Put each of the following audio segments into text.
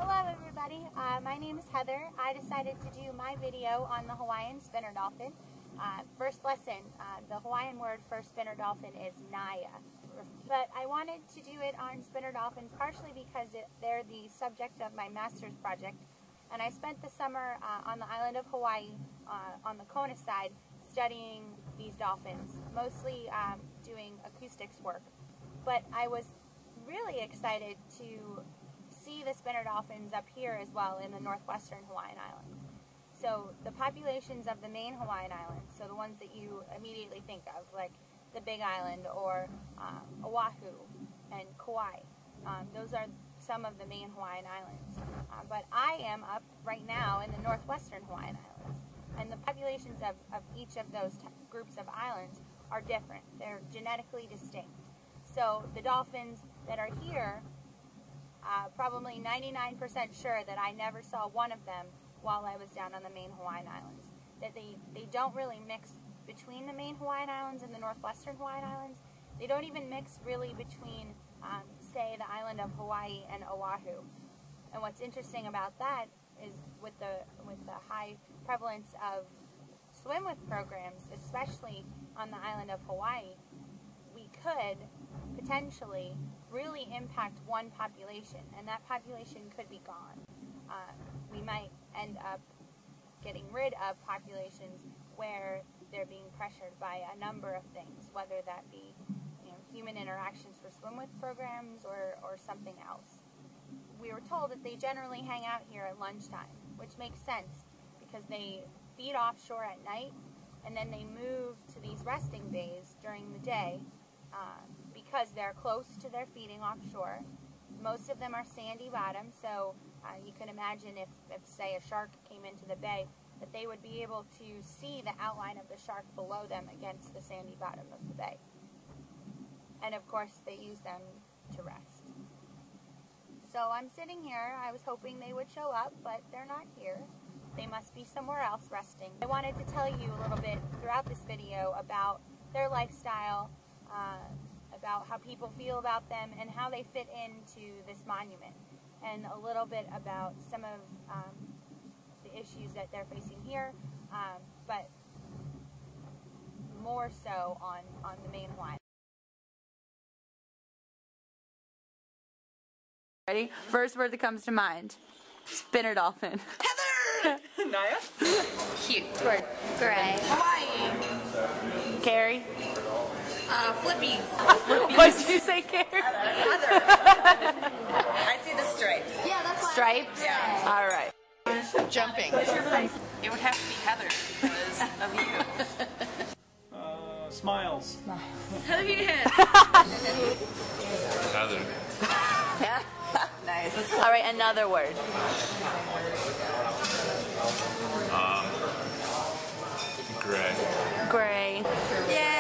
Hello everybody, my name is Heather. I decided to do my video on the Hawaiian spinner dolphin. First lesson, the Hawaiian word for spinner dolphin is naya. But I wanted to do it on spinner dolphins partially because they're the subject of my master's project. And I spent the summer on the island of Hawaii, on the Kona side, studying these dolphins, mostly doing acoustics work. But I was really excited to see the spinner dolphins up here as well in the northwestern Hawaiian Islands. So the populations of the main Hawaiian Islands, so the ones that you immediately think of, like the Big Island or Oahu and Kauai, those are some of the main Hawaiian Islands. But I am up right now in the northwestern Hawaiian Islands, and the populations of each of those groups of islands are different. They're genetically distinct. So the dolphins that are here, probably 99% sure that I never saw one of them while I was down on the main Hawaiian Islands. That they don't really mix between the main Hawaiian Islands and the northwestern Hawaiian Islands. They don't even mix really between, say, the island of Hawaii and Oahu. And what's interesting about that is with the high prevalence of swim-with programs, especially on the island of Hawaii, we could potentially really impact one population, and that population could be gone. We might end up getting rid of populations where they're being pressured by a number of things, whether that be human interactions for swim-with programs or something else. We were told that they generally hang out here at lunchtime, which makes sense because they feed offshore at night and then they move to these resting bays during the day because they're close to their feeding offshore. Most of them are sandy bottom, so you can imagine if say a shark came into the bay, that they would be able to see the outline of the shark below them against the sandy bottom of the bay. And of course they use them to rest. So I'm sitting here. I was hoping they would show up, but they're not here. They must be somewhere else resting. I wanted to tell you a little bit throughout this video about their lifestyle, about how people feel about them and how they fit into this monument, and a little bit about some of the issues that they're facing here, but more so on the main Hawaiian. Ready? First word that comes to mind. Spinner dolphin. Heather! Naya? Cute. Word. Gray. Hawaii. Carrie. Flippies. What did you say, Carrie? Heather. I see the stripes. Yeah, that's what Stripes? Yeah. All right. Jumping. It would have to be Heather because of you. Smiles. Heather Heaton. Heather. Nice. All right, another word. Gray. Gray. Yay!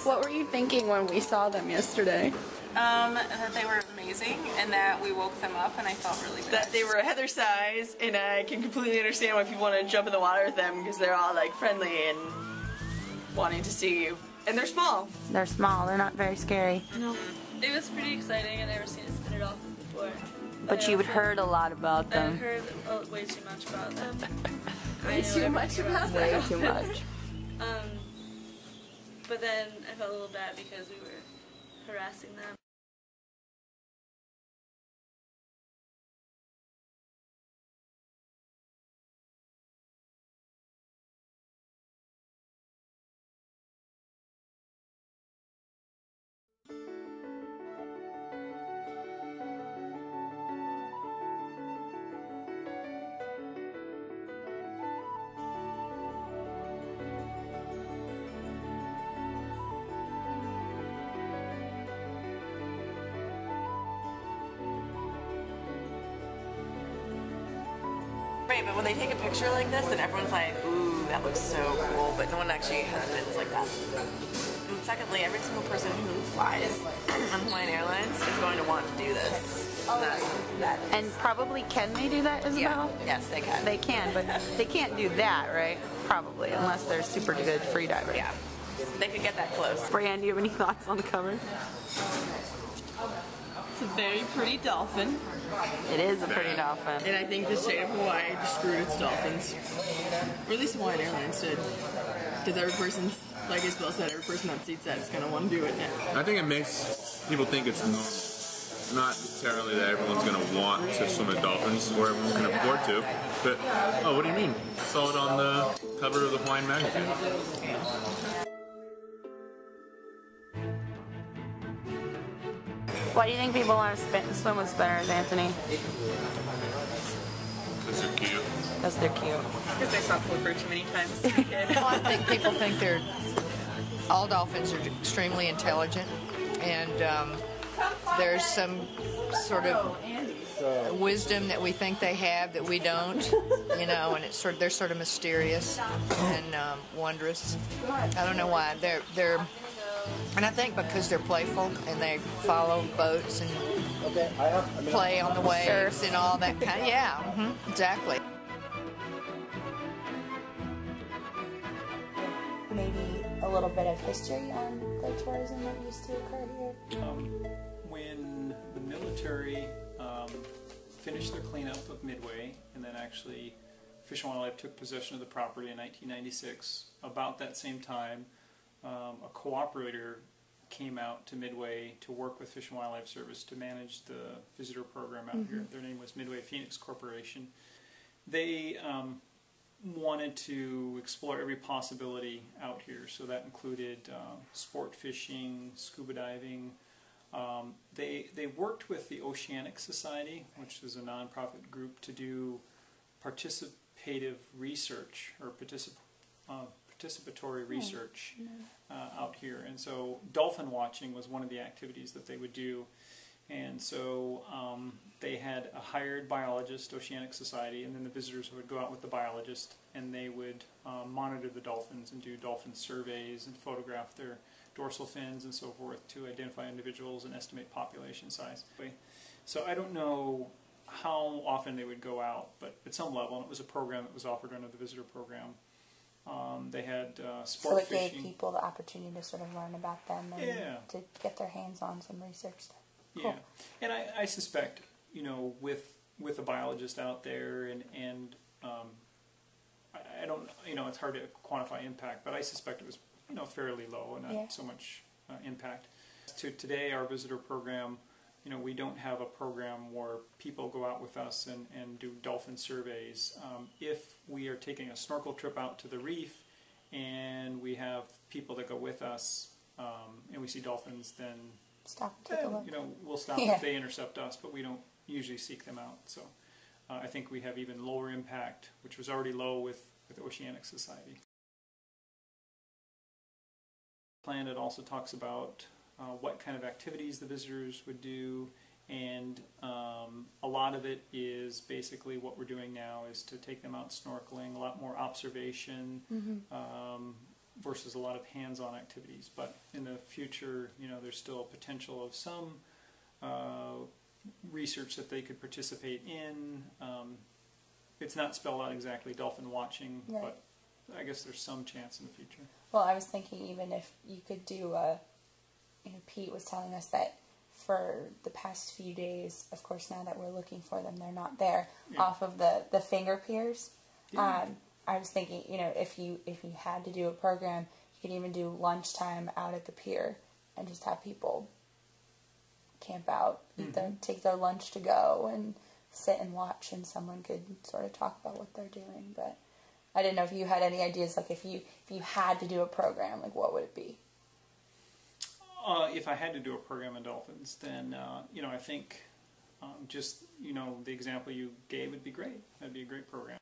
What were you thinking when we saw them yesterday? That they were amazing and that we woke them up and I felt really good. That they were Heather size, and I can completely understand why people want to jump in the water with them because they're all like friendly and wanting to see you. And they're small. They're small. They're not very scary. No. It was pretty exciting. I'd never seen a spinner dolphin before. But you had heard a lot about I them. heard way too much about them. Way too much about them. Way too much. But then I felt a little bad because we were harassing them. Right, but when they take a picture like this, then everyone's like, ooh, that looks so cool, but no one actually has fins like that. And secondly, every single person who flies on Hawaiian Airlines is going to want to do this. And probably can they do that, Isabel? Yeah. Yes, they can. They can, but they can't do that, right? Probably, unless they're super good free divers. Yeah, they could get that close. Brianne, do you have any thoughts on the cover? It's a very pretty dolphin. It is a pretty dolphin. And I think the state of Hawaii just screwed its dolphins. Or at least Hawaiian Airlines did. Because every person, like Isabel said, every person that seats that is going to want to do it now. I think it makes people think it's normal. Not necessarily that everyone's going to want to swim with dolphins or everyone can afford to. But, oh, what do you mean? I saw it on the cover of the Hawaiian magazine. Why do you think people want to swim with spinners, Anthony? Because they're cute. Because they're cute. Because I saw Flipper too many times as a kid. Well, I think people think all dolphins are extremely intelligent, and there's some sort of wisdom that we think they have that we don't, you know, and they're sort of mysterious and wondrous. I don't know why they're. And I think because they're playful and they follow boats and play on the waves and all that kind of, yeah, exactly. Maybe a little bit of history on the tourism that used to occur here. When the military finished their cleanup of Midway, and then actually Fish and Wildlife took possession of the property in 1996, about that same time, a cooperator came out to Midway to work with Fish and Wildlife Service to manage the visitor program out here. Their name was Midway Phoenix Corporation. They wanted to explore every possibility out here, so that included sport fishing, scuba diving. They worked with the Oceanic Society, which is a nonprofit group, to do participative research or participatory research out here. And so dolphin watching was one of the activities that they would do. And so they had a hired biologist, Oceanic Society, and then the visitors would go out with the biologist and they would monitor the dolphins and do dolphin surveys and photograph their dorsal fins and so forth to identify individuals and estimate population size. So I don't know how often they would go out, but at some level, and it was a program that was offered under the visitor program. They had sport fishing. So it gave people the opportunity to sort of learn about them and to get their hands on some research stuff. Cool. Yeah, and I suspect, you know, with a biologist out there, and I don't, you know, it's hard to quantify impact, but I suspect it was, you know, fairly low and not so much impact. To today, our visitor program, you know, we don't have a program where people go out with us and do dolphin surveys. If we are taking a snorkel trip out to the reef and we have people that go with us and we see dolphins, then stop and take a look. You know, we'll stop if they intercept us, but we don't usually seek them out. So I think we have even lower impact, which was already low with Oceanic Society. Plan, it also talks about what kind of activities the visitors would do, and a lot of it is basically what we're doing now is to take them out snorkeling, a lot more observation versus a lot of hands-on activities. But in the future, you know, there's still a potential of some research that they could participate in. It's not spelled out exactly, dolphin watching, but I guess there's some chance in the future. Well, I was thinking even if you could do, you know, Pete was telling us that for the past few days, of course now that we're looking for them, they're not there, off of the finger piers. I was thinking, you know, if you had to do a program, you could even do lunchtime out at the pier and just have people camp out, take their lunch to go and sit and watch, and someone could sort of talk about what they're doing. But I didn't know if you had any ideas, like if you had to do a program, like what would it be? If I had to do a program on dolphins, then you know, I think just, you know, the example you gave would be great. That'd be a great program.